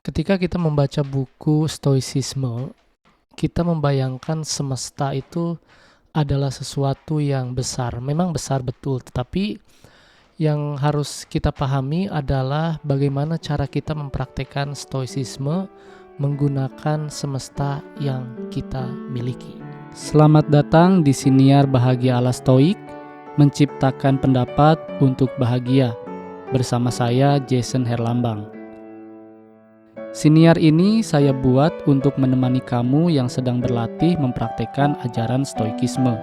Ketika kita membaca buku Stoicisme, kita membayangkan semesta itu adalah sesuatu yang besar. Memang besar betul, tetapi yang harus kita pahami adalah bagaimana cara kita mempraktekkan Stoicisme menggunakan semesta yang kita miliki. Selamat datang di Siniar Bahagia ala Stoik, menciptakan pendapat untuk bahagia. Bersama saya Jason Herlambang. Siniar ini saya buat untuk menemani kamu yang sedang berlatih mempraktekkan ajaran Stoikisme.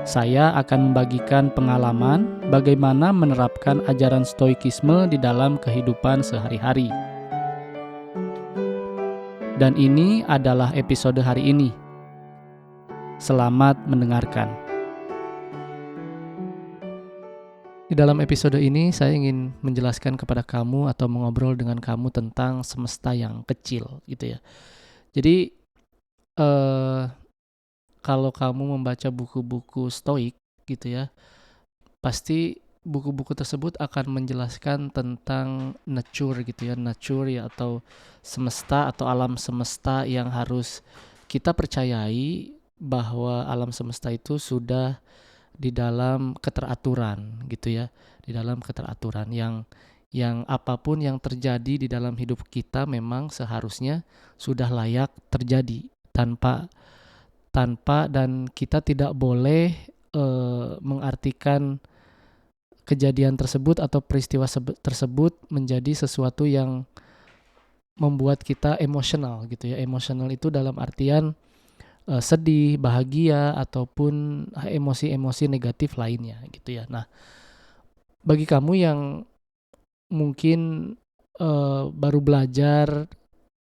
Saya akan membagikan pengalaman bagaimana menerapkan ajaran Stoikisme di dalam kehidupan sehari-hari. Dan ini adalah episode hari ini. Selamat mendengarkan. Di dalam episode ini saya ingin menjelaskan kepada kamu atau mengobrol dengan kamu tentang semesta yang kecil gitu ya. Jadi kalau kamu membaca buku-buku Stoik gitu ya, pasti buku-buku tersebut akan menjelaskan tentang nature gitu ya, nature ya, atau semesta atau alam semesta yang harus kita percayai bahwa alam semesta itu sudah di dalam keteraturan gitu ya, di dalam keteraturan yang apapun yang terjadi di dalam hidup kita memang seharusnya sudah layak terjadi tanpa dan kita tidak boleh mengartikan kejadian tersebut atau peristiwa tersebut menjadi sesuatu yang membuat kita emosional gitu ya. Emosional itu dalam artian sedih, bahagia, ataupun emosi-emosi negatif lainnya gitu ya. Nah, bagi kamu yang mungkin baru belajar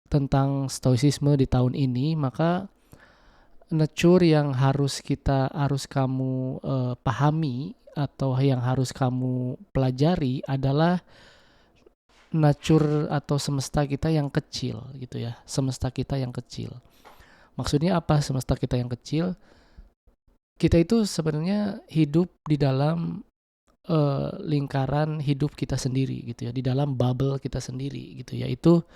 tentang stoicisme di tahun ini, maka nature yang harus kamu pahami atau yang harus kamu pelajari adalah nature atau semesta kita yang kecil gitu ya. Semesta kita yang kecil. Maksudnya apa semesta kita yang kecil? Kita itu sebenarnya hidup di dalam lingkaran hidup kita sendiri gitu ya, di dalam bubble kita sendiri gitu ya. Itu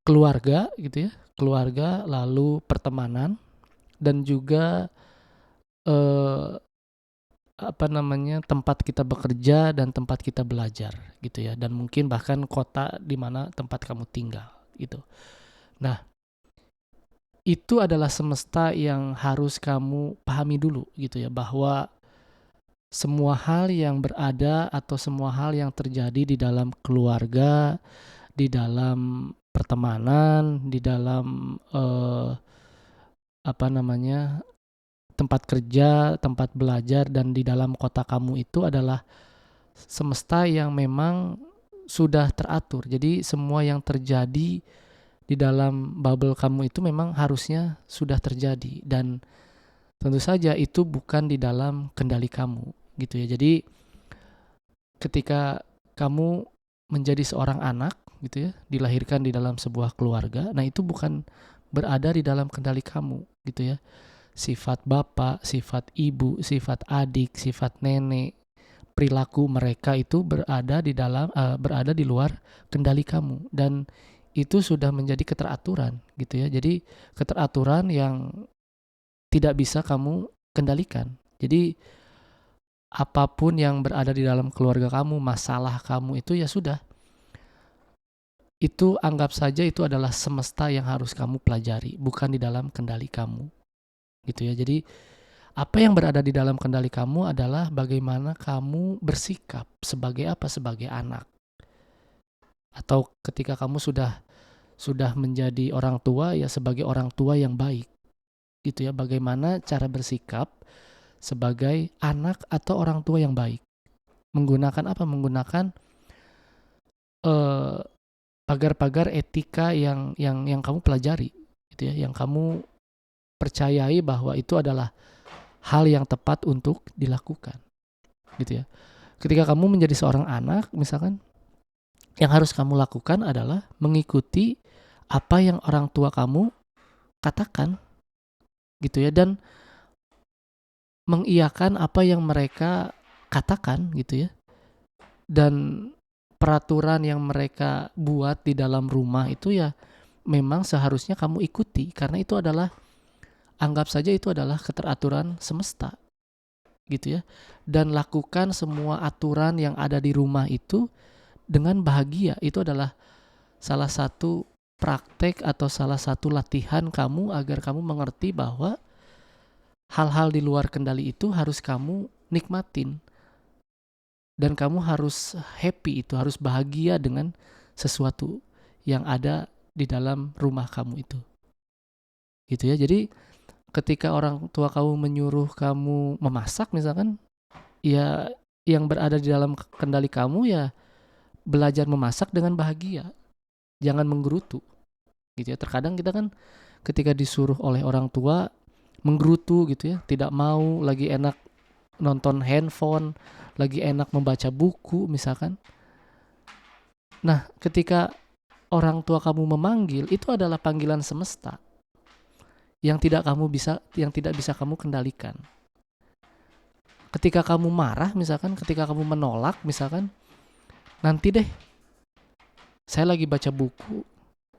keluarga gitu ya, keluarga, lalu pertemanan, dan juga tempat kita bekerja dan tempat kita belajar gitu ya, dan mungkin bahkan kota di mana tempat kamu tinggal gitu. Nah, itu adalah semesta yang harus kamu pahami dulu gitu ya, bahwa semua hal yang berada atau semua hal yang terjadi di dalam keluarga, di dalam pertemanan, di dalam tempat kerja, tempat belajar, dan di dalam kota kamu itu adalah semesta yang memang sudah teratur. Jadi semua yang terjadi di dalam bubble kamu itu memang harusnya sudah terjadi, dan tentu saja itu bukan di dalam kendali kamu gitu ya. Jadi ketika kamu menjadi seorang anak gitu ya, dilahirkan di dalam sebuah keluarga, nah itu bukan berada di dalam kendali kamu gitu ya. Sifat bapak, sifat ibu, sifat adik, sifat nenek, perilaku mereka itu berada di luar kendali kamu, dan itu sudah menjadi keteraturan gitu ya. Jadi keteraturan yang tidak bisa kamu kendalikan. Jadi apapun yang berada di dalam keluarga kamu, masalah kamu itu ya sudah, itu anggap saja itu adalah semesta yang harus kamu pelajari, bukan di dalam kendali kamu gitu ya. Jadi apa yang berada di dalam kendali kamu adalah bagaimana kamu bersikap sebagai apa, sebagai anak, atau ketika kamu sudah menjadi orang tua ya, sebagai orang tua yang baik gitu ya. Bagaimana cara bersikap sebagai anak atau orang tua yang baik, menggunakan apa, menggunakan eh, pagar-pagar etika yang kamu pelajari gitu ya, yang kamu percayai bahwa itu adalah hal yang tepat untuk dilakukan gitu ya. Ketika kamu menjadi seorang anak misalkan, yang harus kamu lakukan adalah mengikuti apa yang orang tua kamu katakan gitu ya, dan mengiyakan apa yang mereka katakan gitu ya. Dan peraturan yang mereka buat di dalam rumah itu ya memang seharusnya kamu ikuti, karena itu adalah, anggap saja itu adalah keteraturan semesta gitu ya. Dan lakukan semua aturan yang ada di rumah itu dengan bahagia. Itu adalah salah satu praktek atau salah satu latihan kamu agar kamu mengerti bahwa hal-hal di luar kendali itu harus kamu nikmatin. Dan kamu harus happy, itu harus bahagia dengan sesuatu yang ada di dalam rumah kamu itu. Gitu ya. Jadi ketika orang tua kamu menyuruh kamu memasak misalkan, ya yang berada di dalam kendali kamu ya belajar memasak dengan bahagia. Jangan menggerutu. Gitu ya. Terkadang kita kan ketika disuruh oleh orang tua menggerutu gitu ya, tidak mau, lagi enak nonton handphone, lagi enak membaca buku misalkan. Nah, ketika orang tua kamu memanggil, itu adalah panggilan semesta yang tidak bisa kamu kendalikan. Ketika kamu marah misalkan, ketika kamu menolak misalkan, nanti deh, saya lagi baca buku.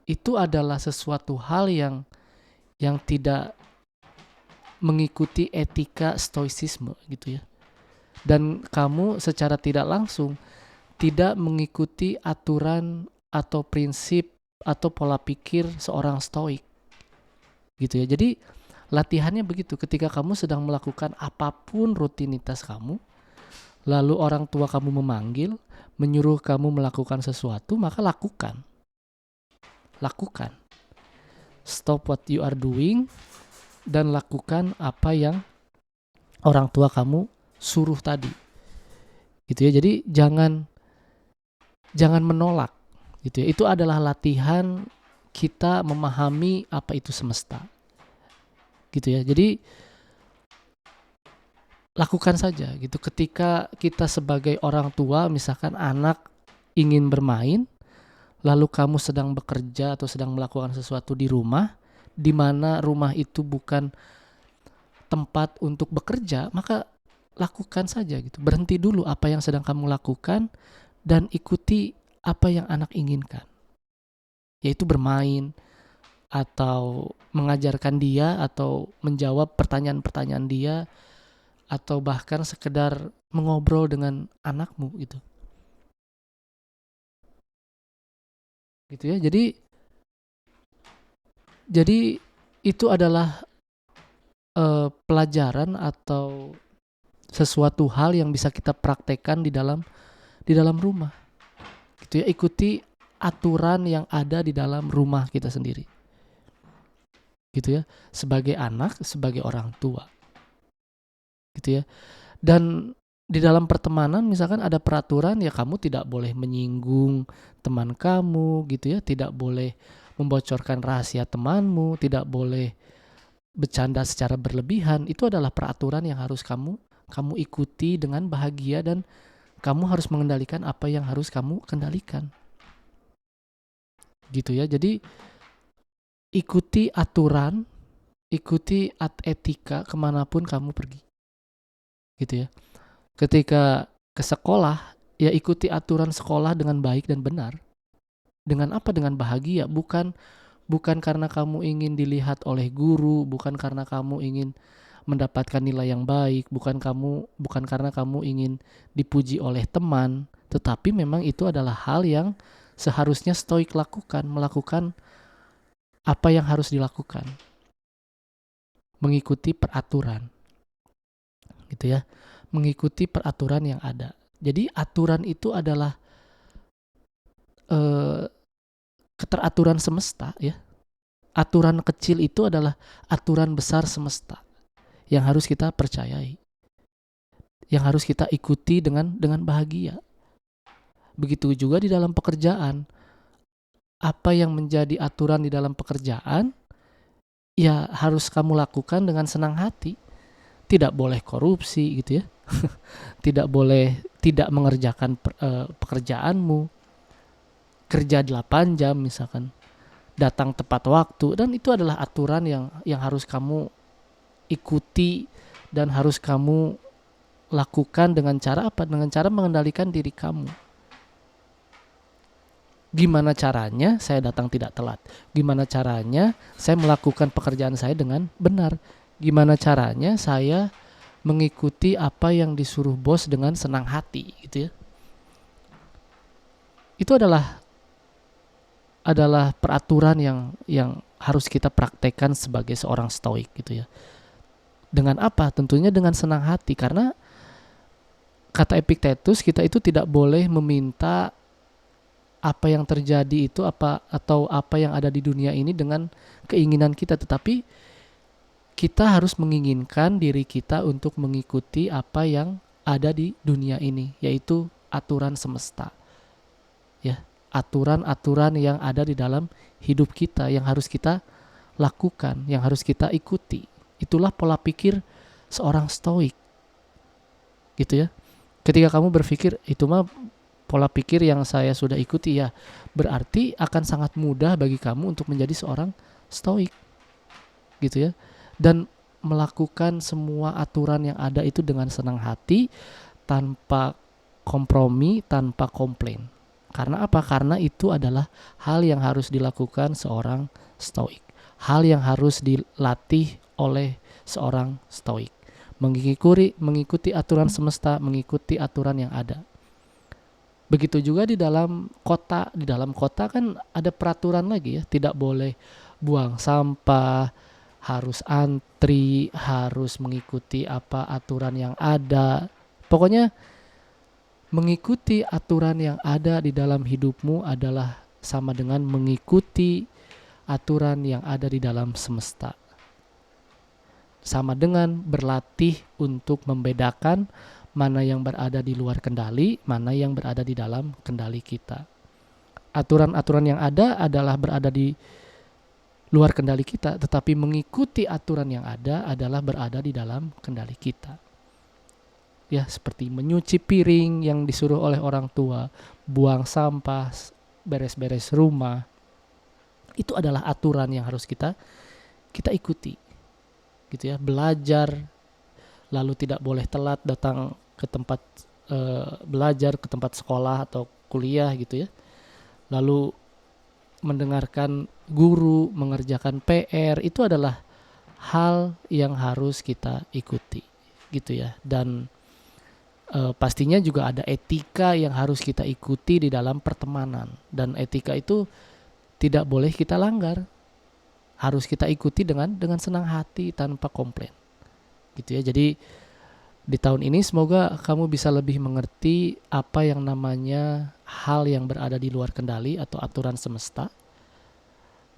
Itu adalah sesuatu hal yang tidak mengikuti etika stoicisme gitu ya. Dan kamu secara tidak langsung tidak mengikuti aturan atau prinsip atau pola pikir seorang stoik gitu ya. Jadi latihannya begitu, ketika kamu sedang melakukan apapun rutinitas kamu, lalu orang tua kamu memanggil, menyuruh kamu melakukan sesuatu, maka lakukan. Stop what you are doing dan lakukan apa yang orang tua kamu suruh tadi. Gitu ya. Jadi jangan menolak gitu ya. Itu adalah latihan kita memahami apa itu semesta. Gitu ya. Jadi lakukan saja gitu. Ketika kita sebagai orang tua, misalkan anak ingin bermain, lalu kamu sedang bekerja atau sedang melakukan sesuatu di rumah, di mana rumah itu bukan tempat untuk bekerja, maka lakukan saja gitu. Berhenti dulu apa yang sedang kamu lakukan dan ikuti apa yang anak inginkan. Yaitu bermain atau mengajarkan dia atau menjawab pertanyaan-pertanyaan dia atau bahkan sekedar mengobrol dengan anakmu gitu. Gitu ya. Jadi itu adalah pelajaran atau sesuatu hal yang bisa kita praktekkan di dalam rumah. Gitu ya, ikuti aturan yang ada di dalam rumah kita sendiri. Gitu ya, sebagai anak, sebagai orang tua. Gitu ya. Dan di dalam pertemanan misalkan ada peraturan, ya kamu tidak boleh menyinggung teman kamu gitu ya, tidak boleh membocorkan rahasia temanmu, tidak boleh bercanda secara berlebihan. Itu adalah peraturan yang harus kamu ikuti dengan bahagia dan kamu harus mengendalikan apa yang harus kamu kendalikan. Gitu ya. Jadi ikuti aturan, ikuti etika kemanapun kamu pergi. Gitu ya. Ketika ke sekolah, ya ikuti aturan sekolah dengan baik dan benar. Dengan apa? Dengan bahagia. Bukan karena kamu ingin dilihat oleh guru, bukan karena kamu ingin mendapatkan nilai yang baik, bukan karena kamu ingin dipuji oleh teman, tetapi memang itu adalah hal yang seharusnya stoik lakukan, melakukan apa yang harus dilakukan, mengikuti peraturan, gitu ya, mengikuti peraturan yang ada. Jadi aturan itu adalah keteraturan semesta ya. Aturan kecil itu adalah aturan besar semesta yang harus kita percayai, yang harus kita ikuti dengan bahagia. Begitu juga di dalam pekerjaan. Apa yang menjadi aturan di dalam pekerjaan, ya harus kamu lakukan dengan senang hati. Tidak boleh korupsi gitu ya. Tidak boleh tidak mengerjakan pekerjaanmu. Kerja 8 jam misalkan. Datang tepat waktu, dan itu adalah aturan yang harus kamu ikuti dan harus kamu lakukan dengan cara apa? Dengan cara mengendalikan diri kamu. Gimana caranya saya datang tidak telat? Gimana caranya saya melakukan pekerjaan saya dengan benar? Gimana caranya saya mengikuti apa yang disuruh bos dengan senang hati gitu ya? Itu adalah peraturan yang harus kita praktekkan sebagai seorang stoik gitu ya. Dengan apa? Tentunya dengan senang hati, karena kata Epictetus, kita itu tidak boleh meminta apa yang terjadi itu atau apa yang ada di dunia ini dengan keinginan kita, tetapi kita harus menginginkan diri kita untuk mengikuti apa yang ada di dunia ini, yaitu aturan semesta. Ya, aturan-aturan yang ada di dalam hidup kita yang harus kita lakukan, yang harus kita ikuti. Itulah pola pikir seorang stoik. Gitu ya. Ketika kamu berpikir itu mah pola pikir yang saya sudah ikuti, ya berarti akan sangat mudah bagi kamu untuk menjadi seorang stoik gitu ya, dan melakukan semua aturan yang ada itu dengan senang hati, tanpa kompromi, tanpa komplain. Karena apa? Karena itu adalah hal yang harus dilakukan seorang stoik, hal yang harus dilatih oleh seorang stoik, mengikuti aturan semesta, mengikuti aturan yang ada. Begitu juga di dalam kota. Di dalam kota kan ada peraturan lagi ya. Tidak boleh buang sampah, harus antri, harus mengikuti apa aturan yang ada. Pokoknya mengikuti aturan yang ada di dalam hidupmu adalah sama dengan mengikuti aturan yang ada di dalam semesta. Sama dengan berlatih untuk membedakan mana yang berada di luar kendali, mana yang berada di dalam kendali kita. Aturan-aturan yang ada adalah berada di luar kendali kita, tetapi mengikuti aturan yang ada adalah berada di dalam kendali kita. Ya, seperti menyuci piring yang disuruh oleh orang tua, buang sampah, beres-beres rumah. Itu adalah aturan yang harus kita ikuti. Gitu ya, belajar lalu tidak boleh telat datang ke tempat belajar, ke tempat sekolah atau kuliah gitu ya. Lalu mendengarkan guru, mengerjakan PR, itu adalah hal yang harus kita ikuti gitu ya. Dan pastinya juga ada etika yang harus kita ikuti di dalam pertemanan, dan etika itu tidak boleh kita langgar. Harus kita ikuti dengan senang hati, tanpa komplain. Gitu ya. Jadi di tahun ini semoga kamu bisa lebih mengerti apa yang namanya hal yang berada di luar kendali atau aturan semesta,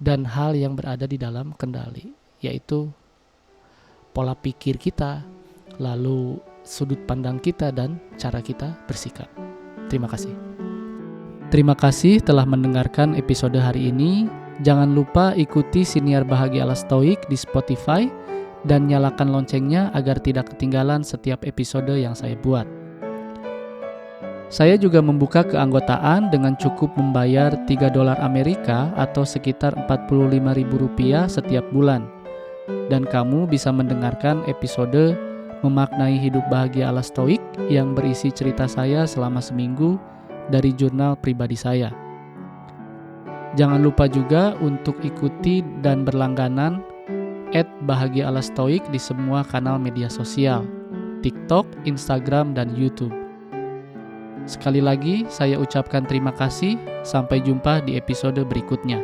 dan hal yang berada di dalam kendali, yaitu pola pikir kita, lalu sudut pandang kita, dan cara kita bersikap. Terima kasih. Terima kasih telah mendengarkan episode hari ini. Jangan lupa ikuti Siniar Bahagia ala Stoik di Spotify dan nyalakan loncengnya agar tidak ketinggalan setiap episode yang saya buat. Saya juga membuka keanggotaan dengan cukup membayar $3 Amerika atau sekitar Rp45.000 setiap bulan. Dan kamu bisa mendengarkan episode Memaknai Hidup Bahagia ala Stoik yang berisi cerita saya selama seminggu dari jurnal pribadi saya. Jangan lupa juga untuk ikuti dan berlangganan @bahagia_ala_stoik di semua kanal media sosial, TikTok, Instagram, dan YouTube. Sekali lagi saya ucapkan terima kasih. Sampai jumpa di episode berikutnya.